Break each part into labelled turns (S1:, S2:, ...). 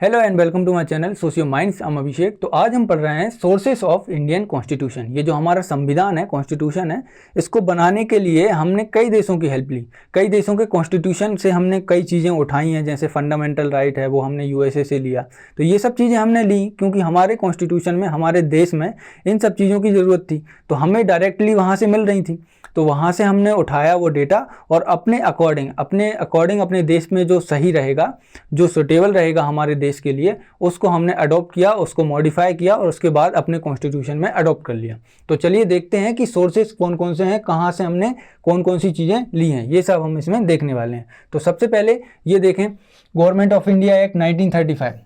S1: Hello and welcome to my channel socio minds. I'm Abhishek. तो आज हम पढ़ रहे हैं सोर्सेस ऑफ इंडियन कॉन्स्टिट्यूशन। ये जो हमारा संविधान है, कॉन्स्टिट्यूशन है, इसको बनाने के लिए हमने कई देशों की हेल्प ली। कई देशों के कॉन्स्टिट्यूशन से हमने कई चीज़ें उठाई हैं, जैसे फंडामेंटल राइट है वो हमने यूएसए से लिया। तो ये सब चीज़ें हमने ली क्योंकि हमारे कॉन्स्टिट्यूशन में, हमारे देश में इन सब चीज़ों की ज़रूरत थी, तो हमें डायरेक्टली वहाँ से मिल रही थी। तो वहाँ से हमने उठाया वो डेटा और अपने अकॉर्डिंग अपने देश में जो सही रहेगा, जो सुटेबल रहेगा हमारे देश के लिए, उसको हमने अडॉप्ट किया, उसको मॉडिफाई किया और उसके बाद अपने कॉन्स्टिट्यूशन में अडॉप्ट कर लिया। तो चलिए देखते हैं कि सोर्सेस कौन कौन से हैं, कहाँ से हमने कौन कौन सी चीज़ें ली हैं, ये सब हम इसमें देखने वाले हैं। तो सबसे पहले ये देखें, गवर्नमेंट ऑफ इंडिया एक्ट 1935,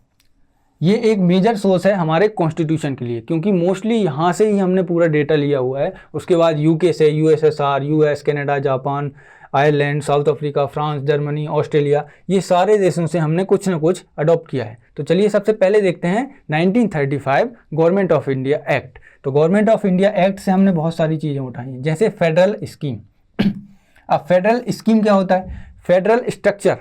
S1: ये एक मेजर सोर्स है हमारे कॉन्स्टिट्यूशन के लिए, क्योंकि मोस्टली यहाँ से ही हमने पूरा डेटा लिया हुआ है। उसके बाद यूके से, USSR, US, Canada, Japan, Ireland, south Africa, France, Germany, Australia, ये सारे देशों से हमने कुछ ना कुछ अडॉप्ट किया है। तो चलिए सबसे पहले देखते हैं 1935 गवर्नमेंट ऑफ इंडिया एक्ट। तो गवर्नमेंट ऑफ इंडिया एक्ट से हमने बहुत सारी चीज़ें उठाई हैं, जैसे फेडरल स्कीम। अब फेडरल स्कीम क्या होता है? Federal structure.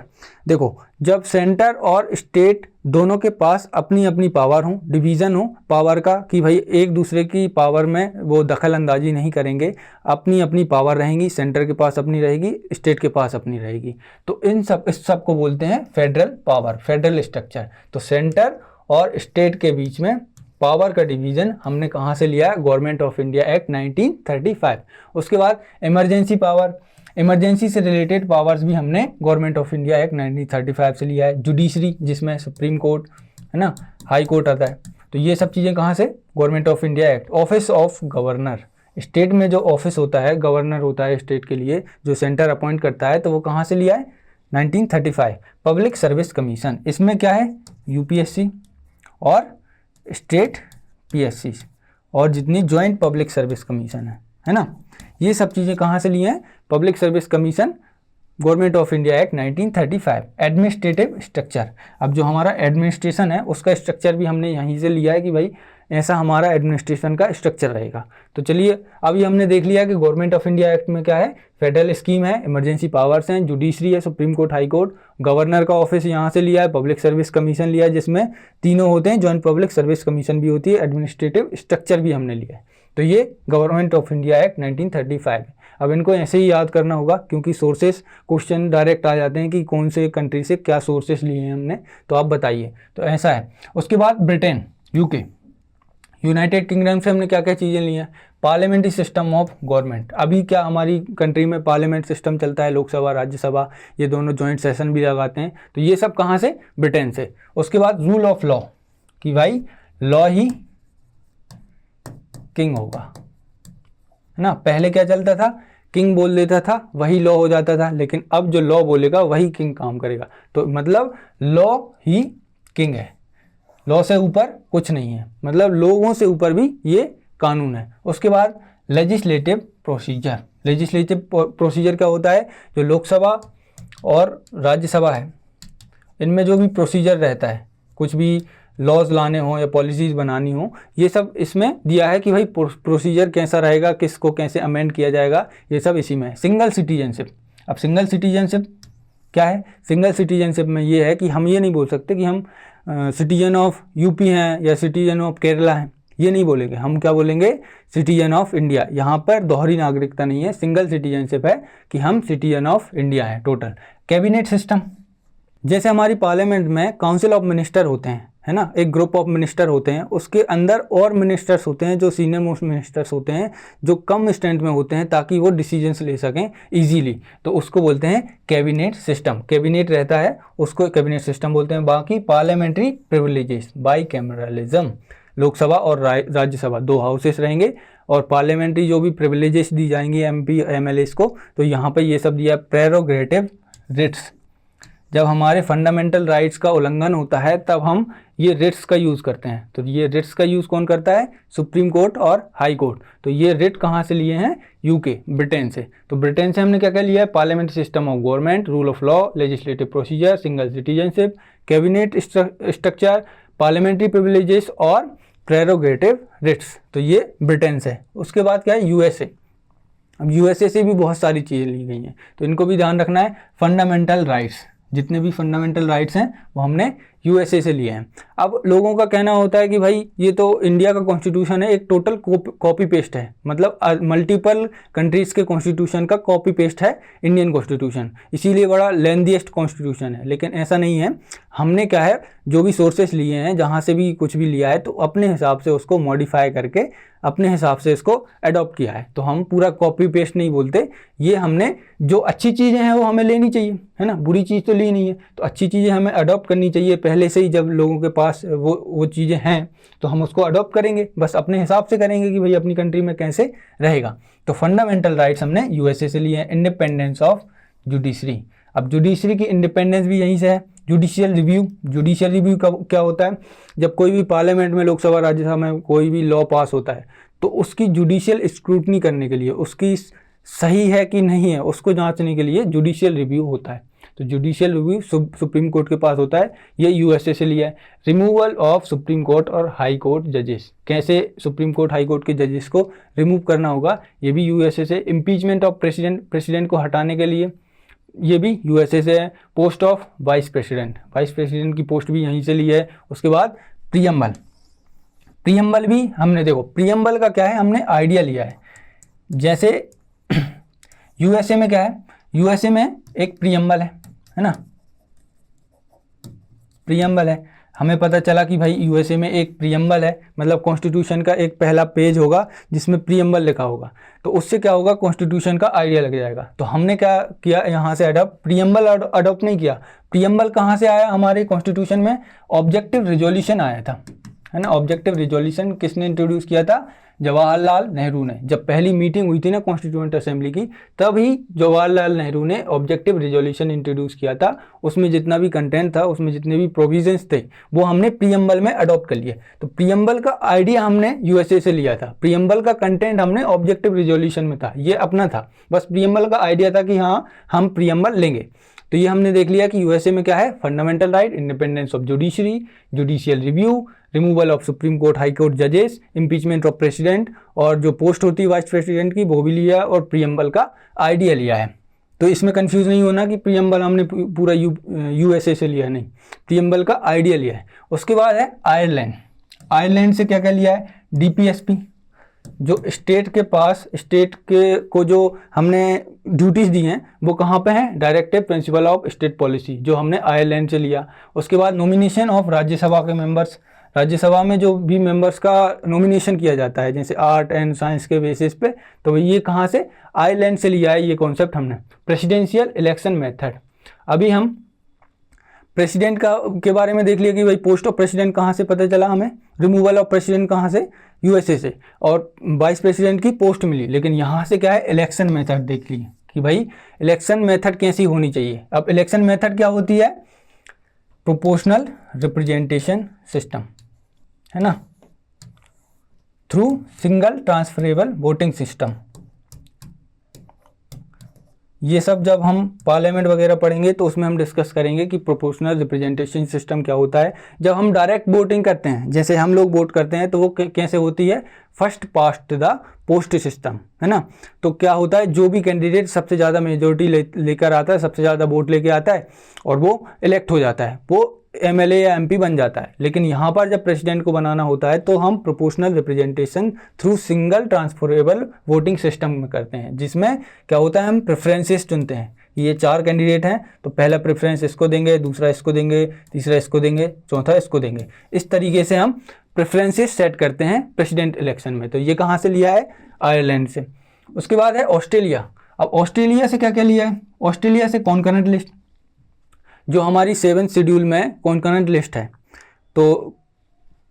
S1: देखो, जब सेंटर और स्टेट दोनों के पास अपनी अपनी पावर हो, डिवीज़न हो पावर का, कि भाई एक दूसरे की पावर में वो दखल अंदाजी नहीं करेंगे, अपनी अपनी पावर रहेंगी, सेंटर के पास अपनी रहेगी, स्टेट के पास अपनी रहेगी। तो इस सब को बोलते हैं फेडरल पावर, फेडरल स्ट्रक्चर। तो सेंटर और स्टेट के बीच में पावर का डिवीज़न हमने कहाँ से लिया? Government of India act 1935। उसके बाद इमरजेंसी पावर, इमरजेंसी से रिलेटेड पावर्स भी हमने गवर्नमेंट ऑफ इंडिया एक्ट 1935 से लिया है। जुडिशरी, जिसमें सुप्रीम कोर्ट है ना, हाई कोर्ट आता है, तो ये सब चीज़ें कहाँ से? Government of India act. Office of governor, state में जो ऑफिस होता है, गवर्नर होता है स्टेट के लिए, जो सेंटर अपॉइंट करता है, तो वो कहाँ से लिया है? 1935। पब्लिक सर्विस कमीशन, इसमें क्या है? यूपीएससी और स्टेट पीएससी और जितनी ज्वाइंट पब्लिक सर्विस कमीशन है ना, ये सब चीज़ें कहाँ से ली हैं? Public service commission, government of India act 1935। Administrative structure, अब जो हमारा एडमिनिस्ट्रेशन है उसका स्ट्रक्चर भी हमने यहीं से लिया है कि भाई ऐसा हमारा एडमिनिस्ट्रेशन का स्ट्रक्चर रहेगा। तो चलिए, अभी हमने देख लिया कि गवर्नमेंट ऑफ इंडिया एक्ट में क्या है? फेडरल स्कीम है, इमरजेंसी पावर्स हैं, जुडिशरी है, supreme court, high court, governor का ऑफिस यहाँ से लिया है, पब्लिक सर्विस कमीशन लिया है, जिसमें तीनों होते हैं, जॉइंट पब्लिक सर्विस कमीशन भी होती है, एडमिनिस्ट्रेटिव स्ट्रक्चर भी हमने लिया है। तो ये गवर्नमेंट ऑफ इंडिया एक्ट 1935 है। अब इनको ऐसे ही याद करना होगा, क्योंकि सोर्सेस क्वेश्चन डायरेक्ट आ जाते हैं कि कौन से कंट्री से क्या सोर्सेस लिए हैं हमने, तो आप बताइए। तो ऐसा है। उसके बाद ब्रिटेन, यूके, यूनाइटेड किंगडम से हमने क्या क्या चीज़ें ली हैं? Parliamentary system of government. अभी क्या हमारी कंट्री में पार्लियामेंट सिस्टम चलता है, लोकसभा, राज्यसभा, ये दोनों जॉइंट सेशन भी लगाते हैं, तो ये सब कहाँ से? ब्रिटेन से। उसके बाद रूल ऑफ लॉ, कि भाई लॉ ही किंग होगा, है ना। पहले क्या चलता था? किंग बोल देता था, वही लॉ हो जाता था, लेकिन अब जो लॉ बोलेगा वही किंग काम करेगा। तो मतलब लॉ ही किंग है, लॉ से ऊपर कुछ नहीं है, मतलब लोगों से ऊपर भी ये कानून है। उसके बाद लेजिस्लेटिव प्रोसीजर। लेजिस्लेटिव प्रोसीजर क्या होता है? जो लोकसभा और राज्यसभा है, इनमें जो भी प्रोसीजर रहता है, कुछ भी लॉज लाने हो या पॉलिसीज़ बनानी हो, ये सब इसमें दिया है कि भाई प्रोसीजर कैसा रहेगा, किसको कैसे अमेंड किया जाएगा, ये सब इसी में है। Single citizenship. अब सिंगल सिटीजनशिप क्या है? सिंगल सिटीजनशिप में ये है कि हम ये नहीं बोल सकते कि हम सिटीजन ऑफ यूपी हैं या सिटीजन ऑफ केरला हैं, ये नहीं बोलेंगे। हम क्या बोलेंगे? Citizen of India. यहाँ पर दोहरी नागरिकता नहीं है, सिंगल सिटीजनशिप है कि हम सिटीजन ऑफ इंडिया हैं टोटल। कैबिनेट सिस्टम, जैसे हमारी पार्लियामेंट में काउंसिल ऑफ मिनिस्टर होते हैं, है ना, एक ग्रुप ऑफ मिनिस्टर होते हैं, उसके अंदर और मिनिस्टर्स होते हैं जो सीनियर मोस्ट मिनिस्टर्स होते हैं, जो कम स्ट्रेंथ में होते हैं, ताकि वो डिसीजंस ले सकें इजीली, तो उसको बोलते हैं कैबिनेट सिस्टम। कैबिनेट रहता है, उसको कैबिनेट सिस्टम बोलते हैं। बाकी parliamentary privileges, by cameralism, Lok Sabha और राज्यसभा दो हाउसेस रहेंगे, और पार्लियामेंट्री जो भी प्रिविलेजेस दी जाएंगी MP MLAs को, तो यहाँ पर ये सब दिया। प्रेरोगेटिव रिट्स, जब हमारे फंडामेंटल राइट्स का उल्लंघन होता है तब हम ये रिट्स का यूज़ करते हैं। तो ये रिट्स का यूज़ कौन करता है? सुप्रीम कोर्ट और हाई कोर्ट। तो ये रिट कहाँ से लिए हैं? यूके, ब्रिटेन से। तो ब्रिटेन से हमने क्या क्या लिया है? Parliamentary system of government, rule of law, legislative procedure, single citizenship, cabinet structure, parliamentary privileges और प्रेरोगेटिव रिट्स। तो ये ब्रिटेन से। उसके बाद क्या है? यूएसए। अब यूएसए से भी बहुत सारी चीज़ें ली गई हैं, तो इनको भी ध्यान रखना है। फंडामेंटल राइट्स, जितने भी फंडामेंटल राइट्स हैं वो हमने यूएसए से लिए हैं। अब लोगों का कहना होता है कि भाई ये तो इंडिया का कॉन्स्टिट्यूशन है, एक टोटल कॉपी पेस्ट है, मतलब मल्टीपल कंट्रीज़ के कॉन्स्टिट्यूशन का कॉपी पेस्ट है इंडियन कॉन्स्टिट्यूशन, इसीलिए बड़ा लेंथीएस्ट कॉन्स्टिट्यूशन है। लेकिन ऐसा नहीं है, हमने क्या है जो भी सोर्सेस लिए हैं, जहाँ से भी कुछ भी लिया है, तो अपने हिसाब से उसको मॉडिफाई करके अपने हिसाब से इसको अडॉप्ट किया है। तो हम पूरा कॉपी पेस्ट नहीं बोलते, ये हमने जो अच्छी चीज़ें हैं वो हमें लेनी चाहिए, है ना, बुरी चीज़ तो ली नहीं है, तो अच्छी चीज़ें हमें अडॉप्ट करनी चाहिए पहले से ही। जब लोगों के पास वो चीज़ें हैं तो हम उसको अडॉप्ट करेंगे, बस अपने हिसाब से करेंगे कि भाई अपनी कंट्री में कैसे रहेगा। तो फंडामेंटल राइट्स हमने यूएसए से लिए हैं। इंडिपेंडेंस ऑफ जुडिशरी, अब जुडिशरी की इंडिपेंडेंस भी यहीं से है। जुडिशियल रिव्यू का क्या होता है, जब कोई भी पार्लियामेंट में, लोकसभा राज्यसभा में कोई भी लॉ पास होता है तो उसकी जुडिशियल स्क्रूटनी करने के लिए, उसकी सही है कि नहीं है उसको जांचने के लिए जुडिशियल रिव्यू होता है। तो जुडिशियल रिव्यू सुप्रीम कोर्ट के पास होता है, ये यूएसए से लिया है। रिमूवल ऑफ सुप्रीम कोर्ट और हाई कोर्ट जजेस, कैसे सुप्रीम कोर्ट हाई कोर्ट के जजेस को रिमूव करना होगा, ये भी यूएसए से। इम्पीचमेंट ऑफ प्रेसिडेंट को हटाने के लिए, ये भी यूएसए से है। पोस्ट ऑफ वाइस प्रेसिडेंट की पोस्ट भी यहीं से ली है। उसके बाद प्रियम्बल भी हमने, देखो प्रियम्बल का क्या है, हमने आइडिया लिया है। जैसे यूएसए में क्या है, यूएसए में एक प्रियम्बल है ना, प्रियम्बल है। हमें पता चला कि भाई यूएसए में एक प्रियम्बल है, मतलब कॉन्स्टिट्यूशन का एक पहला पेज होगा जिसमें प्रियम्बल लिखा होगा, तो उससे क्या होगा, कॉन्स्टिट्यूशन का आइडिया लग जाएगा। तो हमने क्या किया, यहाँ से प्रियम्बल अडॉप्ट नहीं किया। प्रियम्बल कहाँ से आया, हमारे कॉन्स्टिट्यूशन में ऑब्जेक्टिव रिजोल्यूशन आया था, है ना। ऑब्जेक्टिव रिजोल्यूशन किसने इंट्रोड्यूस किया था, जवाहरलाल नेहरू ने। जब पहली मीटिंग हुई थी ना कॉन्स्टिट्यूएंट असेंबली की, तभी जवाहरलाल नेहरू ने ऑब्जेक्टिव रिजोल्यूशन इंट्रोड्यूस किया था। उसमें जितना भी कंटेंट था, उसमें जितने भी प्रोविजंस थे, वो हमने प्रियम्बल में अडॉप्ट कर लिए। तो प्रियम्बल का आइडिया हमने यूएसए से लिया था, प्रियम्बल का कंटेंट हमने ऑब्जेक्टिव रिजोल्यूशन में था, ये अपना था। बस प्रियम्बल का आइडिया था कि हाँ हम प्रियम्बल लेंगे। तो ये हमने देख लिया कि यूएसए में क्या है, fundamental right, independence of judiciary, judicial review, removal of supreme court high court जजेस, इम्पीचमेंट ऑफ प्रेसिडेंट, और जो पोस्ट होती है वाइस प्रेसिडेंट की वो भी लिया, और प्रियम्बल का आइडिया लिया है। तो इसमें कंफ्यूज नहीं होना कि प्रियम्बल हमने पूरा यूएसए से लिया, नहीं, प्रियम्बल का आइडिया लिया है। उसके बाद है आयरलैंड। आयरलैंड से क्या क्या लिया है, डीपीएसपी, जो स्टेट के पास, स्टेट के को जो हमने ड्यूटीज़ दी हैं वो कहाँ पे हैं, directive principle of state policy, जो हमने आयरलैंड से लिया। उसके बाद नॉमिनेशन ऑफ राज्यसभा के मेंबर्स, राज्यसभा में जो भी मेंबर्स का नॉमिनेशन किया जाता है जैसे आर्ट एंड साइंस के बेसिस पे, तो ये कहाँ से, आयरलैंड से लिया है ये कॉन्सेप्ट हमने। प्रेसिडेंशियल इलेक्शन मेथड, अभी हम प्रेसिडेंट के बारे में देख लिया कि भाई पोस्ट ऑफ प्रेसिडेंट कहाँ से पता चला हमें, रिमूवल ऑफ प्रेसिडेंट कहाँ से, यूएसए से, और वाइस प्रेसिडेंट की पोस्ट मिली। लेकिन यहाँ से क्या है, इलेक्शन मेथड देख लिए कि भाई इलेक्शन मेथड कैसी होनी चाहिए। अब इलेक्शन मेथड क्या होती है, प्रोपोर्शनल रिप्रेजेंटेशन सिस्टम, है ना, through single transferable voting system. ये सब जब हम पार्लियामेंट वगैरह पढ़ेंगे तो उसमें हम डिस्कस करेंगे कि प्रोपोर्शनल रिप्रेजेंटेशन सिस्टम क्या होता है। जब हम डायरेक्ट वोटिंग करते हैं, जैसे हम लोग वोट करते हैं, तो वो कैसे होती है, first past the post system, है ना। तो क्या होता है, जो भी कैंडिडेट सबसे ज़्यादा मेजोरिटी लेकर आता है, सबसे ज़्यादा वोट लेके आता है, और वो इलेक्ट हो जाता है, वो एमएलए या एमपी बन जाता है। लेकिन यहाँ पर जब प्रेसिडेंट को बनाना होता है तो हम proportional representation through single transferable voting system में करते हैं, जिसमें क्या होता है, हम प्रेफरेंसेस चुनते हैं। ये 4 कैंडिडेट हैं तो पहला प्रेफरेंस इसको देंगे, दूसरा इसको देंगे, तीसरा इसको देंगे, चौथा इसको देंगे। इस तरीके से हम प्रेफरेंसेस सेट करते हैं प्रेसिडेंट इलेक्शन में। तो ये कहाँ से लिया है, आयरलैंड से। उसके बाद है ऑस्ट्रेलिया। अब ऑस्ट्रेलिया से क्या क्या लिया है, ऑस्ट्रेलिया से कॉन्करेंट लिस्ट, जो हमारी 7th शेड्यूल में कॉन्करेंट लिस्ट है। तो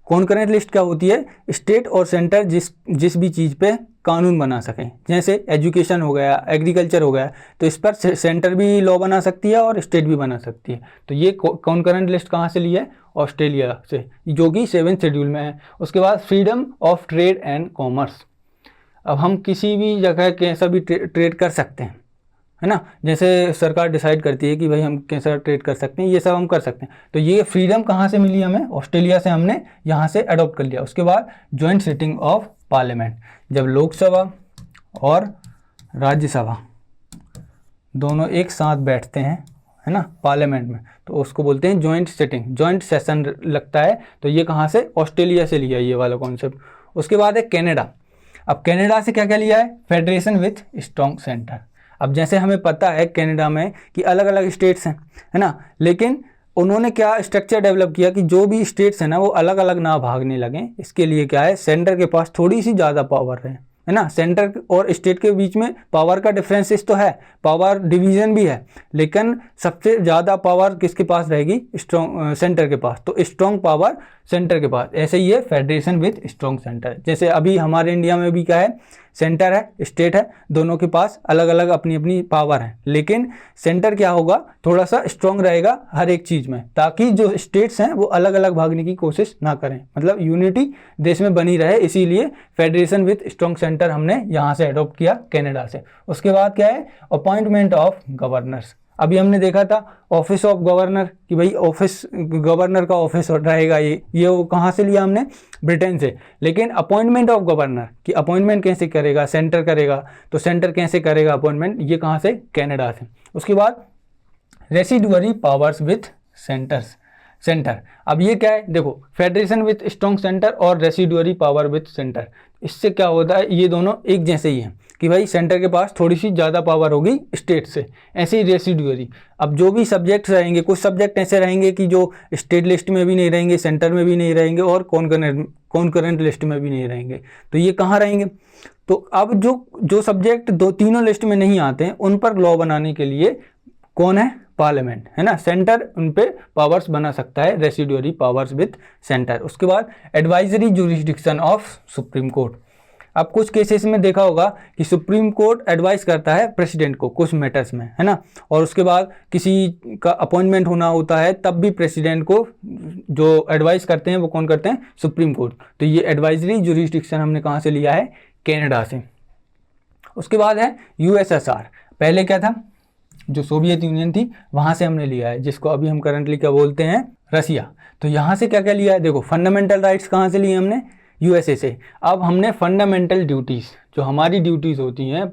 S1: कॉन्करेंट लिस्ट क्या होती है, स्टेट और सेंटर जिस भी चीज़ पे कानून बना सकें, जैसे एजुकेशन हो गया, एग्रीकल्चर हो गया, तो इस पर सेंटर भी लॉ बना सकती है और स्टेट भी बना सकती है। तो ये कॉन्करेंट लिस्ट कहाँ से ली है, ऑस्ट्रेलिया से, जो कि 7th शेड्यूल में है। उसके बाद freedom of trade and commerce. अब हम किसी भी जगह कैसा भी ट्रेड कर सकते हैं, है ना, जैसे सरकार डिसाइड करती है कि भाई हम कैसा ट्रेड कर सकते हैं, ये सब हम कर सकते हैं। तो ये फ्रीडम कहाँ से मिली हमें, ऑस्ट्रेलिया से हमने यहाँ से अडॉप्ट कर लिया। उसके बाद जॉइंट सिटिंग ऑफ पार्लियामेंट, जब लोकसभा और राज्यसभा दोनों एक साथ बैठते हैं, है ना, पार्लियामेंट में, तो उसको बोलते हैं जॉइंट सिटिंग, जॉइंट सेशन लगता है। तो ये कहाँ से, ऑस्ट्रेलिया से लिया ये वाला कॉन्सेप्ट। उसके बाद है कनाडा। अब कनाडा से क्या क्या लिया है, फेडरेशन विथ स्ट्रॉन्ग सेंटर। अब जैसे हमें पता है कनाडा में कि अलग अलग स्टेट्स हैं, है ना, लेकिन उन्होंने क्या स्ट्रक्चर डेवलप किया कि जो भी स्टेट्स हैं ना वो अलग अलग ना भागने लगें। इसके लिए क्या है, सेंटर के पास थोड़ी सी ज़्यादा पावर है ना। सेंटर और स्टेट के बीच में पावर का डिफरेंसेस तो है, पावर डिवीजन भी है, लेकिन सबसे ज़्यादा पावर किसके पास रहेगी, स्ट्रॉन्ग सेंटर के पास। तो स्ट्रॉन्ग पावर सेंटर के पास। ऐसे ही है फेडरेशन विथ स्ट्रॉन्ग सेंटर। जैसे अभी हमारे इंडिया में भी क्या है, सेंटर है, स्टेट है, दोनों के पास अलग अलग अपनी अपनी पावर है, लेकिन सेंटर क्या होगा, थोड़ा सा स्ट्रॉन्ग रहेगा हर एक चीज़ में, ताकि जो स्टेट्स हैं वो अलग अलग भागने की कोशिश ना करें, मतलब यूनिटी देश में बनी रहे। इसीलिए फेडरेशन विथ स्ट्रॉन्ग सेंटर हमने यहाँ से अडॉप्ट किया कनाडा से। उसके बाद क्या है, अपॉइंटमेंट ऑफ गवर्नर्स। अभी हमने देखा था ऑफिस ऑफ गवर्नर कि भाई ऑफिस, गवर्नर का ऑफिस रहेगा ये वो कहाँ से लिया हमने, ब्रिटेन से। लेकिन अपॉइंटमेंट ऑफ गवर्नर कि अपॉइंटमेंट कैसे करेगा, सेंटर करेगा, तो सेंटर कैसे करेगा अपॉइंटमेंट, ये कहाँ से, कनाडा से। उसके बाद residuary powers with centres, centre. अब ये क्या है, देखो फेडरेशन विथ स्ट्रॉन्ग सेंटर और रेसिडुअरी पावर विथ सेंटर, इससे क्या होता है, ये दोनों एक जैसे ही हैं कि भाई सेंटर के पास थोड़ी सी ज़्यादा पावर होगी स्टेट से। ऐसे ही रेसिडुअरी, अब जो भी सब्जेक्ट्स रहेंगे, कुछ सब्जेक्ट ऐसे रहेंगे कि जो स्टेट लिस्ट में भी नहीं रहेंगे, सेंटर में भी नहीं रहेंगे और कॉन्करेंट लिस्ट में भी नहीं रहेंगे, तो ये कहाँ रहेंगे। तो अब जो सब्जेक्ट तीनों लिस्ट में नहीं आते हैं उन पर लॉ बनाने के लिए कौन है, पार्लियामेंट, है ना। सेंटर उन पे पावर्स बना सकता है, रेसिडुअरी पावर्स विथ सेंटर। उसके बाद advisory jurisdiction of supreme court. अब कुछ केसेस में देखा होगा कि सुप्रीम कोर्ट एडवाइस करता है प्रेसिडेंट को कुछ मैटर्स में, है ना, और उसके बाद किसी का अपॉइंटमेंट होना होता है तब भी प्रेसिडेंट को जो एडवाइस करते हैं वो कौन करते हैं, सुप्रीम कोर्ट। तो ये एडवाइजरी जुरिस्डिक्शन हमने कहाँ से लिया है, कनाडा से। उसके बाद है यूएसएसआर। पहले क्या था, जो सोवियत यूनियन थी वहाँ से हमने लिया है, जिसको अभी हम करंटली क्या बोलते हैं, रसिया। तो यहाँ से क्या क्या लिया है, देखो फंडामेंटल राइट्स कहाँ से लिए हमने, यूएसए से। अब हमने फंडामेंटल ड्यूटीज़, जो हमारी ड्यूटीज़ होती हैं,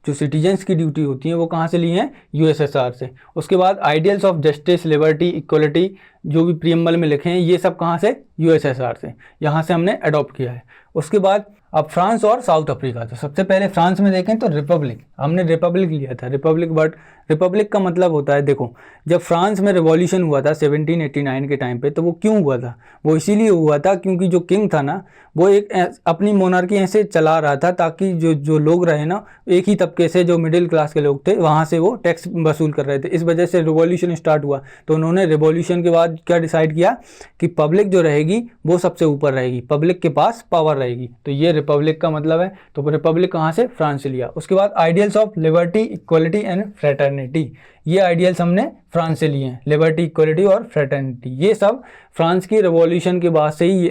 S1: जो सिटीजन्स की ड्यूटी होती हैं, वो कहाँ से लिए हैं, यूएसएसआर से। उसके बाद ideals of justice, liberty, equality जो भी प्रीएम्बल में लिखे हैं, ये सब कहाँ से, यूएसएसआर से, यहाँ से हमने अडॉप्ट किया है। उसके बाद अब फ्रांस और साउथ अफ्रीका। तो सबसे पहले फ्रांस में देखें तो रिपब्लिक, हमने रिपब्लिक लिया था, रिपब्लिक। बट रिपब्लिक का मतलब होता है, देखो जब फ्रांस में रिवॉल्यूशन हुआ था 1789 के टाइम पे, तो वो क्यों हुआ था, वो इसीलिए हुआ था क्योंकि जो किंग था ना वो एक अपनी मोनार्की ऐसे चला रहा था ताकि जो लोग रहे ना एक ही तबके से, जो मिडिल क्लास के लोग थे, वहाँ से वो टैक्स वसूल कर रहे थे। इस वजह से रिवॉल्यूशन स्टार्ट हुआ। तो उन्होंने रिवॉल्यूशन के बाद क्या डिसाइड किया कि पब्लिक जो रहेगी वो सबसे ऊपर रहेगी, पब्लिक के पास पावर रहेगी। तो ये रिपब्लिक का मतलब है। तो रिपब्लिक कहाँ से, फ्रांस से लिया। उसके बाद ideals of liberty, equality and fraternity, ये आइडियल्स हमने फ्रांस से लिए हैं, लिबर्टी, इक्वलिटी और फ्रेटर्निटी। ये सब फ्रांस की रिवॉल्यूशन के बाद से ही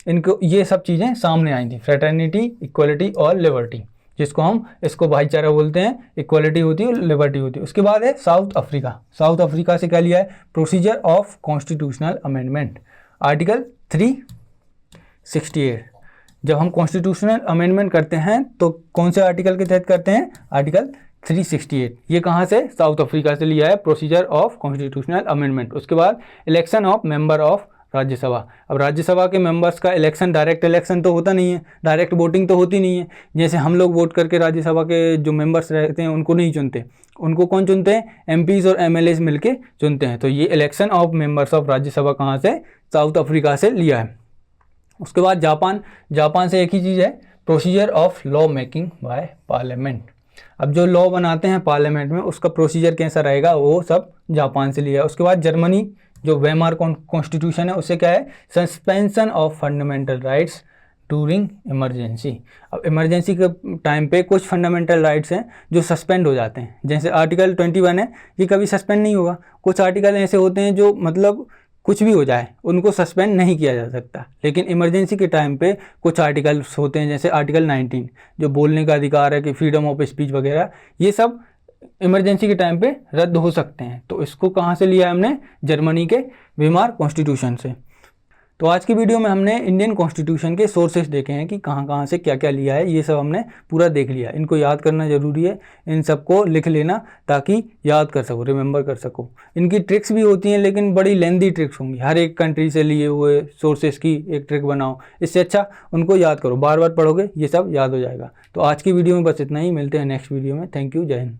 S1: इनको ये सब चीज़ें सामने आई थी, फ्रेटर्निटी, इक्वलिटी और लिबर्टी, जिसको हम इसको भाईचारा बोलते हैं, इक्वलिटी होती है और लिबर्टी होती है। उसके बाद है साउथ अफ्रीका। साउथ अफ्रीका से क्या लिया है, procedure of constitutional amendment, article 368। जब हम कॉन्स्टिट्यूशनल अमेंडमेंट करते हैं तो कौन से आर्टिकल के तहत करते हैं, आर्टिकल 368। ये कहाँ से, साउथ अफ्रीका से लिया है, प्रोसीजर ऑफ कॉन्स्टिट्यूशनल अमेंडमेंट। उसके बाद election of member of Rajya Sabha. अब राज्यसभा के मेंबर्स का इलेक्शन, डायरेक्ट इलेक्शन तो होता नहीं है, डायरेक्ट वोटिंग तो होती नहीं है। जैसे हम लोग वोट करके राज्यसभा के जो मेंबर्स रहते हैं उनको नहीं चुनते, उनको कौन चुनते हैं, एमपीज़ और एमएलएज मिलके चुनते हैं। तो ये election of members of Rajya Sabha कहाँ से, साउथ अफ्रीका से लिया है। उसके बाद जापान से एक ही चीज़ है, procedure of law making by parliament. अब जो लॉ बनाते हैं पार्लियामेंट में उसका प्रोसीजर कैसा रहेगा, वो सब जापान से लिया है। उसके बाद जर्मनी, जो वेमार कॉन्स्टिट्यूशन है, उससे क्या है, suspension of fundamental rights during emergency. अब इमरजेंसी के टाइम पे कुछ फंडामेंटल राइट्स हैं जो सस्पेंड हो जाते हैं। जैसे आर्टिकल 21 है, ये कभी सस्पेंड नहीं होगा। कुछ आर्टिकल ऐसे होते हैं जो मतलब कुछ भी हो जाए उनको सस्पेंड नहीं किया जा सकता, लेकिन इमरजेंसी के टाइम पे कुछ आर्टिकल्स होते हैं, जैसे आर्टिकल 19 जो बोलने का अधिकार है कि फ्रीडम ऑफ स्पीच वगैरह, ये सब इमरजेंसी के टाइम पे रद्द हो सकते हैं। तो इसको कहाँ से लिया है हमने, जर्मनी के वेमार कॉन्स्टिट्यूशन से। तो आज की वीडियो में हमने इंडियन कॉन्स्टिट्यूशन के सोर्सेस देखे हैं कि कहाँ कहाँ से क्या क्या लिया है, ये सब हमने पूरा देख लिया। इनको याद करना ज़रूरी है, इन सबको लिख लेना ताकि याद कर सको, रिमेंबर कर सको। इनकी ट्रिक्स भी होती हैं लेकिन बड़ी लेंदी ट्रिक्स होंगी, हर एक कंट्री से लिए हुए सोर्सेस की एक ट्रिक बनाओ, इससे अच्छा उनको याद करो, बार बार पढ़ोगे ये सब याद हो जाएगा। तो आज की वीडियो में बस इतना ही, मिलते हैं नेक्स्ट वीडियो में। थैंक यू, जय हिंद।